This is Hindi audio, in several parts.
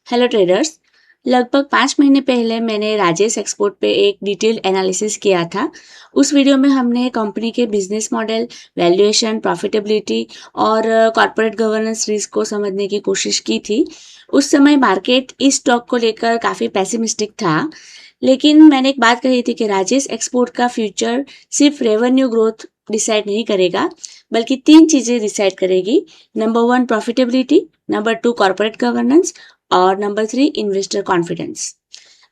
Hello traders. लगभग 5 महीने पहले मैंने राजेश एक्सपोर्ट पे एक डिटेल एनालिसिस किया था। उस वीडियो में हमने कंपनी के बिजनेस मॉडल, वैल्यूएशन, प्रॉफिटेबिलिटी और कॉर्पोरेट गवर्नेंस रिस्क को समझने की कोशिश की थी। उस समय मार्केट इस स्टॉक को लेकर काफ़ी पेसिमिस्टिक था, लेकिन मैंने एक बात कही थी कि राजेश एक्सपोर्ट का फ्यूचर सिर्फ रेवेन्यू ग्रोथ डिसाइड नहीं करेगा, बल्कि 3 चीज़ें डिसाइड करेगी। Number 1 profitability, number 2 corporate governance और नंबर 3 इन्वेस्टर कॉन्फिडेंस।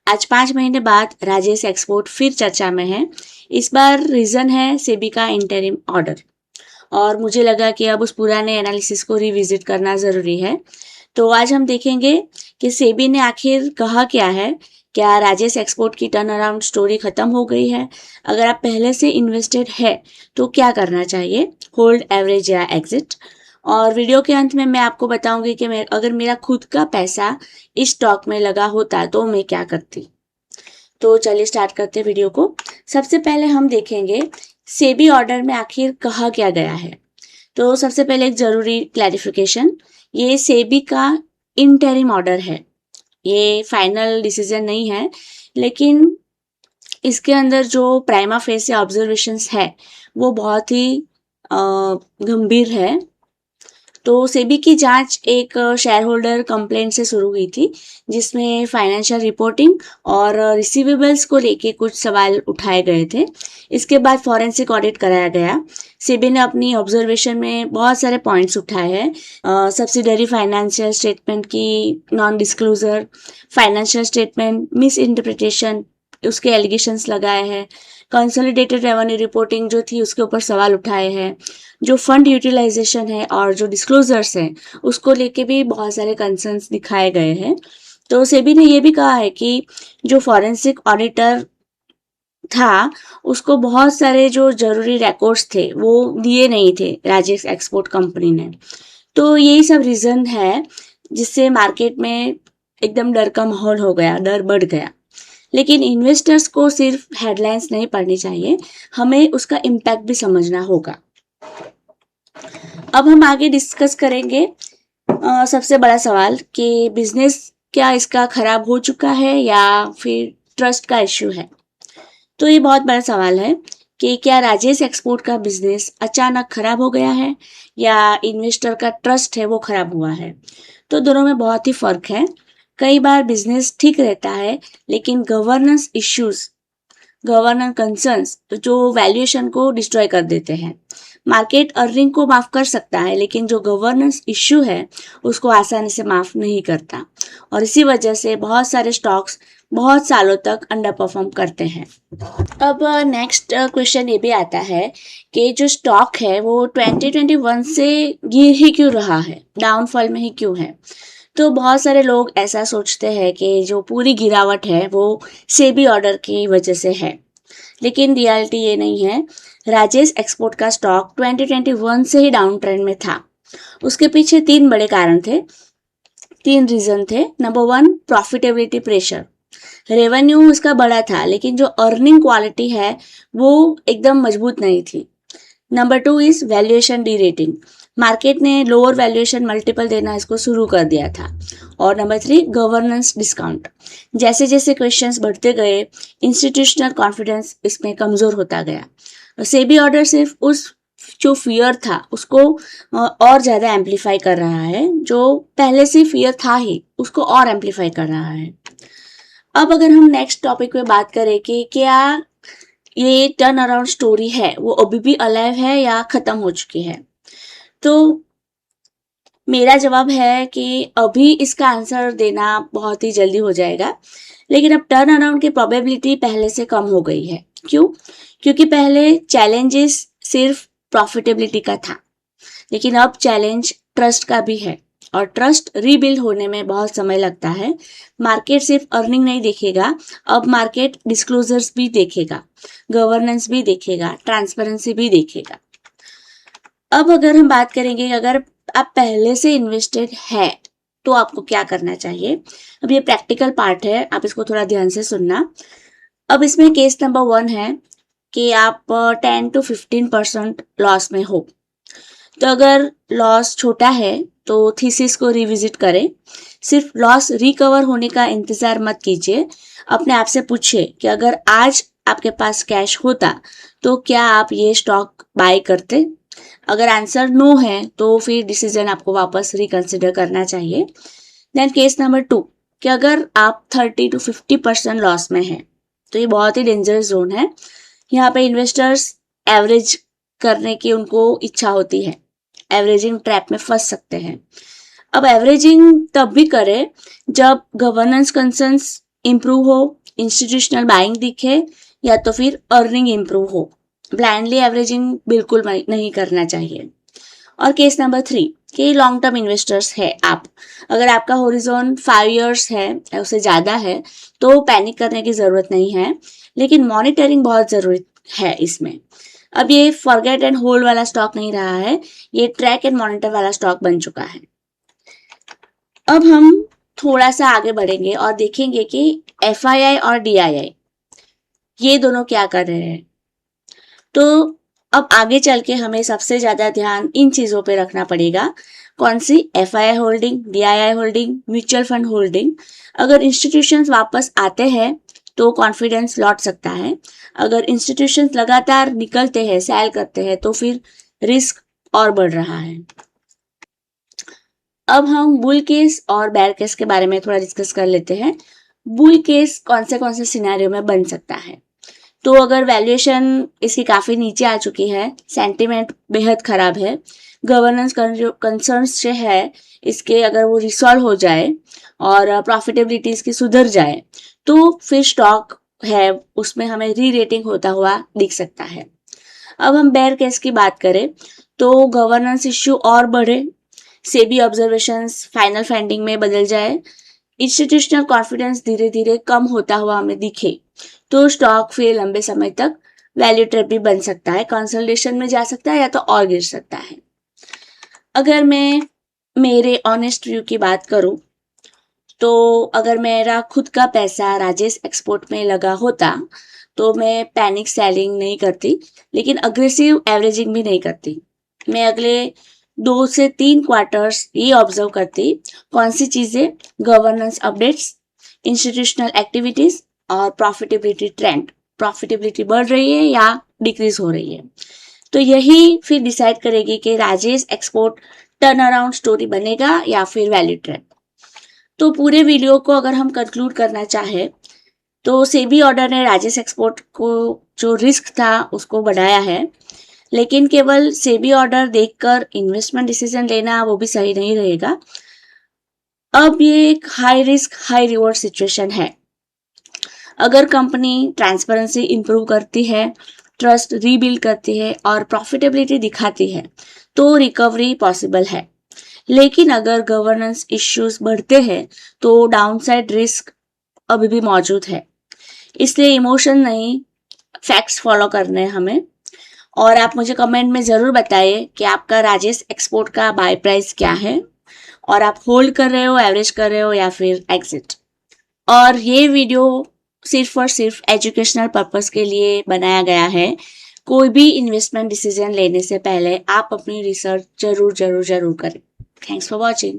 आज 5 महीने बाद राजेश एक्सपोर्ट फिर चर्चा में है। इस बार रीजन है सेबी का इंटरिम ऑर्डर, और मुझे लगा कि अब उस पुराने एनालिसिस को रिविजिट करना ज़रूरी है। तो आज हम देखेंगे कि सेबी ने आखिर कहा क्या है। क्या राजेश एक्सपोर्ट की टर्न अराउंड स्टोरी खत्म हो गई है? अगर आप पहले से इन्वेस्टेड है तो क्या करना चाहिए, होल्ड, एवरेज या एग्जिट? और वीडियो के अंत में मैं आपको बताऊंगी कि अगर मेरा खुद का पैसा इस स्टॉक में लगा होता तो मैं क्या करती। तो चलिए स्टार्ट करते हैं वीडियो को। सबसे पहले हम देखेंगे सेबी ऑर्डर में आखिर कहा क्या गया है। तो सबसे पहले एक जरूरी क्लैरिफिकेशन, ये सेबी का इंटरिम ऑर्डर है, ये फाइनल डिसीजन नहीं है, लेकिन इसके अंदर जो प्राइमा फेसी ऑब्जर्वेशंस है वो बहुत ही गंभीर है। तो सेबी की जांच एक शेयर होल्डर कंप्लेंट से शुरू हुई थी, जिसमें फाइनेंशियल रिपोर्टिंग और रिसीवेबल्स को लेके कुछ सवाल उठाए गए थे। इसके बाद फॉरेंसिक ऑडिट कराया गया। सेबी ने अपनी ऑब्जर्वेशन में बहुत सारे पॉइंट्स उठाए हैं। सब्सिडरी फाइनेंशियल स्टेटमेंट की non disclosure, financial statement miss interpretation, उसके एलिगेशंस लगाए हैं। कंसोलिडेटेड रेवेन्यू रिपोर्टिंग जो थी उसके ऊपर सवाल उठाए हैं। जो फंड यूटिलाइजेशन है और जो डिस्क्लोजर्स हैं उसको लेके भी बहुत सारे कंसर्न्स दिखाए गए हैं। तो सेबी ने ये भी कहा है कि जो फॉरेंसिक ऑडिटर था उसको बहुत सारे जो जरूरी रिकॉर्ड्स थे वो दिए नहीं थे राजेश एक्सपोर्ट कंपनी ने। तो यही सब रीजन है जिससे मार्केट में एकदम डर का माहौल हो गया, डर बढ़ गया। लेकिन इन्वेस्टर्स को सिर्फ हेडलाइंस नहीं पढ़नी चाहिए, हमें उसका इम्पैक्ट भी समझना होगा। अब हम आगे डिस्कस करेंगे सबसे बड़ा सवाल कि बिजनेस क्या इसका खराब हो चुका है या फिर ट्रस्ट का इश्यू है। तो ये बहुत बड़ा सवाल है कि क्या राजेश एक्सपोर्ट का बिजनेस अचानक खराब हो गया है या इन्वेस्टर का ट्रस्ट है वो खराब हुआ है। तो दोनों में बहुत ही फर्क है। कई बार बिजनेस ठीक रहता है, लेकिन गवर्नेंस इश्यूज, गवर्नेंस कंसर्न्स जो वैल्यूएशन को डिस्ट्रॉय कर देते हैं। मार्केट अर्निंग को माफ कर सकता है, लेकिन जो गवर्नेंस इश्यू है उसको आसानी से माफ नहीं करता, और इसी वजह से बहुत सारे स्टॉक्स बहुत सालों तक अंडर परफॉर्म करते हैं। अब नेक्स्ट क्वेश्चन ये भी आता है कि जो स्टॉक है वो 2021 से गिर ही क्यों रहा है, डाउनफॉल में ही क्यों है। तो बहुत सारे लोग ऐसा सोचते हैं कि जो पूरी गिरावट है वो सेबी ऑर्डर की वजह से है, लेकिन रियलिटी ये नहीं है। राजेश एक्सपोर्ट का स्टॉक 2021 से ही डाउन ट्रेंड में था। उसके पीछे 3 बड़े कारण थे, 3 रीजन थे। नंबर 1 प्रॉफिटेबिलिटी प्रेशर, रेवेन्यू इसका बड़ा था लेकिन जो अर्निंग क्वालिटी है वो एकदम मजबूत नहीं थी। Number 2 is valuation D rating, market ने लोअर वैल्यूएशन मल्टीपल देना इसको शुरू कर दिया था। और नंबर 3 गवर्नेंस डिस्काउंट, जैसे जैसे क्वेश्चंस बढ़ते गए इंस्टीट्यूशनल कॉन्फिडेंस इसमें कमजोर होता गया। सेबी ऑर्डर सिर्फ उस जो फियर था उसको और ज्यादा एम्पलीफाई कर रहा है, जो पहले से फियर था ही उसको और एम्पलीफाई कर रहा है। अब अगर हम नेक्स्ट टॉपिक पे बात करें कि क्या ये टर्न अराउंड स्टोरी है वो अभी भी अलाइव है या खत्म हो चुकी है, तो मेरा जवाब है कि अभी इसका आंसर देना बहुत ही जल्दी हो जाएगा, लेकिन अब टर्न अराउंड की प्रोबेबिलिटी पहले से कम हो गई है। क्यों? क्योंकि पहले चैलेंजेस सिर्फ प्रॉफिटेबिलिटी का था, लेकिन अब चैलेंज ट्रस्ट का भी है, और ट्रस्ट रीबिल्ड होने में बहुत समय लगता है। मार्केट सिर्फ अर्निंग नहीं देखेगा, अब मार्केट डिस्क्लोजर्स भी देखेगा, गवर्नेंस भी देखेगा, ट्रांसपेरेंसी भी देखेगा। अब अगर हम बात करेंगे अगर आप पहले से इन्वेस्टेड है तो आपको क्या करना चाहिए। अब ये प्रैक्टिकल पार्ट है, आप इसको थोड़ा ध्यान से सुनना। अब इसमें केस नंबर 1 है कि आप 10 to 15% लॉस में हो। तो अगर लॉस छोटा है तो थीसिस को रिविजिट करें। सिर्फ लॉस रिकवर होने का इंतजार मत कीजिए। अपने आप से पूछिए कि अगर आज आपके पास कैश होता तो क्या आप ये स्टॉक बाय करते। अगर आंसर नो है तो फिर डिसीजन आपको वापस रिकंसिडर करना चाहिए। देन केस नंबर 2 कि अगर आप 30 to 50% लॉस में हैं, तो ये बहुत ही डेंजरस जोन है। यहाँ पे इन्वेस्टर्स एवरेज करने की उनको इच्छा होती है, एवरेजिंग ट्रैप में फंस सकते हैं। अब एवरेजिंग तब भी करें जब गवर्नेंस कंसर्न्स इंप्रूव हो, इंस्टीट्यूशनल बाइंग दिखे या तो फिर अर्निंग इंप्रूव हो। ब्लाइंडली एवरेजिंग बिल्कुल नहीं करना चाहिए। और केस नंबर 3 कि लॉन्ग टर्म इन्वेस्टर्स है आप, अगर आपका होरिजोन 5 इयर्स है या उससे ज़्यादा है तो पैनिक करने की ज़रूरत नहीं है, लेकिन मॉनिटरिंग बहुत ज़रूरी है इसमें। अब ये फॉरगेट एंड होल्ड वाला स्टॉक नहीं रहा है, ये ट्रैक एंड मॉनिटर वाला स्टॉक बन चुका है। अब हम थोड़ा सा आगे बढ़ेंगे और देखेंगे कि FII और DII ये दोनों क्या कर रहे हैं। तो अब आगे चल के हमें सबसे ज्यादा ध्यान इन चीजों पे रखना पड़ेगा। कौन सी? FII holding, DII holding, mutual fund holding. अगर इंस्टीट्यूशंस वापस आते हैं तो कॉन्फिडेंस लौट सकता है। अगर इंस्टीट्यूशंस लगातार निकलते हैं, सेल करते हैं, तो फिर रिस्क और बढ़ रहा है। अब हम बुल केस और बेयर केस के बारे में थोड़ा डिस्कस कर लेते हैं। बुल केस कौन से सिनेरियो में बन सकता है? तो अगर वैल्यूएशन इसकी काफी नीचे आ चुकी है, सेंटिमेंट बेहद खराब है, गवर्नेंस कंसर्न्स जो है इसके अगर वो रिसॉल्व हो जाए और प्रॉफिटेबिलिटी इसकी सुधर जाए, तो फिर स्टॉक है उसमें हमें री रेटिंग होता हुआ दिख सकता है। अब हम बेयर केस की बात करें तो गवर्नेंस इश्यू और बढ़े, सेबी ऑब्जर्वेशंस फाइनल फाइंडिंग में बदल जाए, इंस्टीट्यूशनल कॉन्फिडेंस धीरे धीरे कम होता हुआ हमें दिखे, तो स्टॉक फिर लंबे समय तक वैल्यू ट्रैप भी बन सकता है, कंसोलिडेशन में जा सकता है या तो और गिर सकता है। अगर मैं मेरे ऑनेस्ट व्यू की बात करूं तो अगर मेरा खुद का पैसा राजेश एक्सपोर्ट में लगा होता तो मैं पैनिक सेलिंग नहीं करती, लेकिन अग्रेसिव एवरेजिंग भी नहीं करती। मैं अगले 2 से 3 क्वार्टर्स ये ऑब्जर्व करती कौन सी चीजें, गवर्नेंस अपडेट्स, इंस्टीट्यूशनल एक्टिविटीज और प्रॉफिटेबिलिटी ट्रेंड, प्रॉफिटेबिलिटी बढ़ रही है या डिक्रीज हो रही है। तो यही फिर डिसाइड करेगी कि Rajesh export turn around story बनेगा या फिर वैल्यू ट्रेंड। तो पूरे वीडियो को अगर हम कंक्लूड करना चाहे तो सेबी ऑर्डर ने राजेश एक्सपोर्ट को जो रिस्क था उसको बढ़ाया है, लेकिन केवल सेबी ऑर्डर देखकर इन्वेस्टमेंट डिसीजन लेना वो भी सही नहीं रहेगा। अब ये एक high risk high reward situation है। अगर कंपनी ट्रांसपेरेंसी इंप्रूव करती है, ट्रस्ट रीबिल्ड करती है और प्रॉफिटेबिलिटी दिखाती है तो रिकवरी पॉसिबल है। लेकिन अगर गवर्नेंस इश्यूज बढ़ते हैं तो डाउनसाइड रिस्क अभी भी मौजूद है। इसलिए इमोशन नहीं, फैक्ट्स फॉलो करने हैं हमें। और आप मुझे कमेंट में ज़रूर बताइए कि आपका राजेश एक्सपोर्ट का बाय प्राइस क्या है और आप होल्ड कर रहे हो, एवरेज कर रहे हो या फिर एग्जिट। और ये वीडियो सिर्फ और सिर्फ एजुकेशनल पर्पस के लिए बनाया गया है। कोई भी इन्वेस्टमेंट डिसीजन लेने से पहले आप अपनी रिसर्च जरूर करें। Thanks for watching.